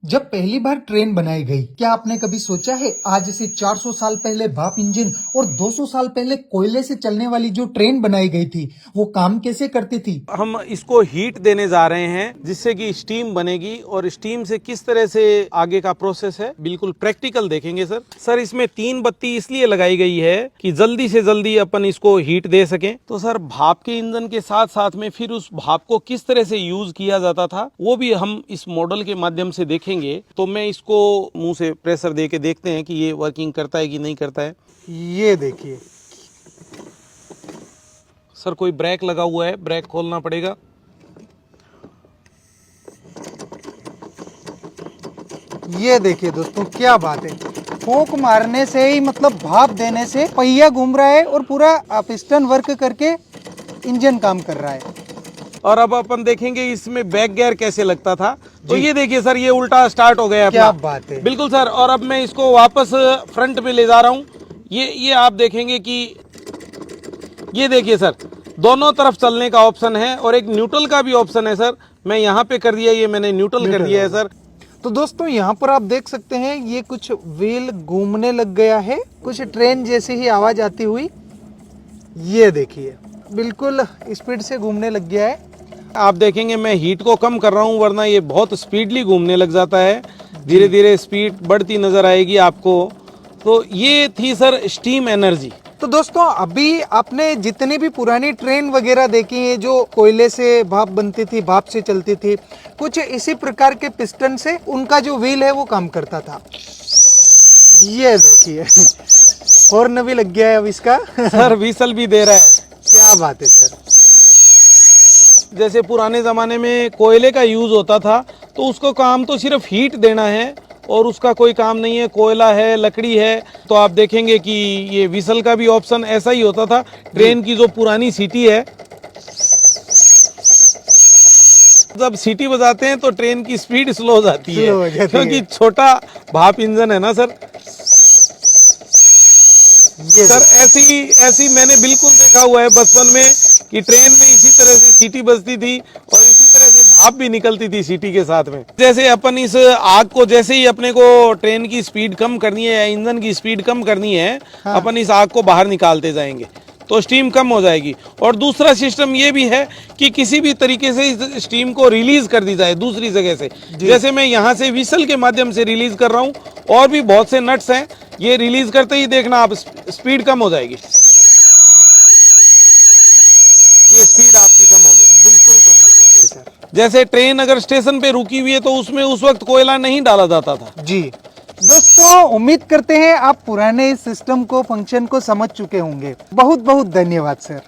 जब पहली बार ट्रेन बनाई गई, क्या आपने कभी सोचा है आज से 400 साल पहले भाप इंजन और 200 साल पहले कोयले से चलने वाली जो ट्रेन बनाई गई थी वो काम कैसे करती थी। हम इसको हीट देने जा रहे हैं जिससे कि स्टीम बनेगी और स्टीम से किस तरह से आगे का प्रोसेस है बिल्कुल प्रैक्टिकल देखेंगे सर इसमें 3 बत्ती इसलिए लगाई गई है कि जल्दी से जल्दी अपन इसको हीट दे सकें। तो सर भाप के इंजन के साथ साथ में फिर उस भाप को किस तरह से यूज किया जाता था वो भी हम इस मॉडल के माध्यम से देखेंगे। तो मैं इसको मुंह से प्रेशर दे के देखते हैं कि ये वर्किंग करता है कि नहीं करता है। ये देखिए सर कोई ब्रेक लगा हुआ है, ब्रेक खोलना पड़ेगा। ये देखिए दोस्तों, क्या बात है। फूंक मारने से ही मतलब भाप देने से पहिया घूम रहा है और पूरा पिस्टन वर्क करके इंजन काम कर रहा है। और अब अपन देखेंगे इसमें बैक गियर कैसे लगता था। तो ये देखिए सर ये उल्टा स्टार्ट हो गया। क्या बात है। बिल्कुल सर। और अब मैं इसको वापस फ्रंट में ले जा रहा हूँ। ये आप देखेंगे कि ये देखिए सर दोनों तरफ चलने का ऑप्शन है और एक न्यूट्रल का भी ऑप्शन है सर। मैं यहाँ पे कर दिया, ये मैंने न्यूट्रल कर दिया है सर। तो दोस्तों यहाँ पर आप देख सकते हैं ये कुछ व्हील घूमने लग गया है, कुछ ट्रेन जैसी ही आवाज आती हुई। ये देखिए बिल्कुल स्पीड से घूमने लग गया है। आप देखेंगे मैं हीट को कम कर रहा हूँ वरना ये बहुत स्पीडली घूमने लग जाता है। धीरे धीरे स्पीड बढ़ती नजर आएगी आपको। तो ये थी सर स्टीम एनर्जी। तो दोस्तों अभी आपने जितनी भी पुरानी ट्रेन वगैरह देखी है जो कोयले से भाप बनती थी, भाप से चलती थी, कुछ इसी प्रकार के पिस्टन से उनका जो व्हील है वो काम करता था। ये देखिए हॉर्न भी लग गया है अब इसका। सर व्हीसल भी दे रहा है। क्या बात है सर। जैसे पुराने जमाने में कोयले का यूज होता था तो उसको काम तो सिर्फ हीट देना है और उसका कोई काम नहीं है। कोयला है, लकड़ी है। तो आप देखेंगे कि ये व्हीसल का भी ऑप्शन ऐसा ही होता था। ट्रेन की जो पुरानी सीटी है, जब सीटी बजाते हैं तो ट्रेन की स्पीड स्लो हो जाती है क्योंकि छोटा भाप इंजन है ना सर। सर ऐसी मैंने बिल्कुल देखा हुआ है बचपन में कि ट्रेन में इसी तरह से सीटी बजती थी और इसी तरह से भाप भी निकलती थी सीटी के साथ में। जैसे अपन इस आग को जैसे ही अपने को ट्रेन की स्पीड कम करनी है या इंजन की स्पीड कम करनी है, हाँ। अपन इस आग को बाहर निकालते जाएंगे तो स्टीम कम हो जाएगी। और दूसरा सिस्टम ये भी है कि किसी भी तरीके से इस स्टीम को रिलीज कर दी जाए दूसरी जगह से। जैसे मैं यहाँ से व्हीसल के माध्यम से रिलीज कर रहा हूँ और भी बहुत से नट्स हैं, ये रिलीज करते ही देखना आप स्पीड कम हो जाएगी। ये स्पीड आपकी कम हो गई, बिल्कुल कम हो चुकी है सर। जैसे ट्रेन अगर स्टेशन पे रुकी हुई है तो उसमें उस वक्त कोयला नहीं डाला जाता था। जी दोस्तों उम्मीद करते हैं आप पुराने इस सिस्टम को, फंक्शन को समझ चुके होंगे। बहुत बहुत धन्यवाद सर।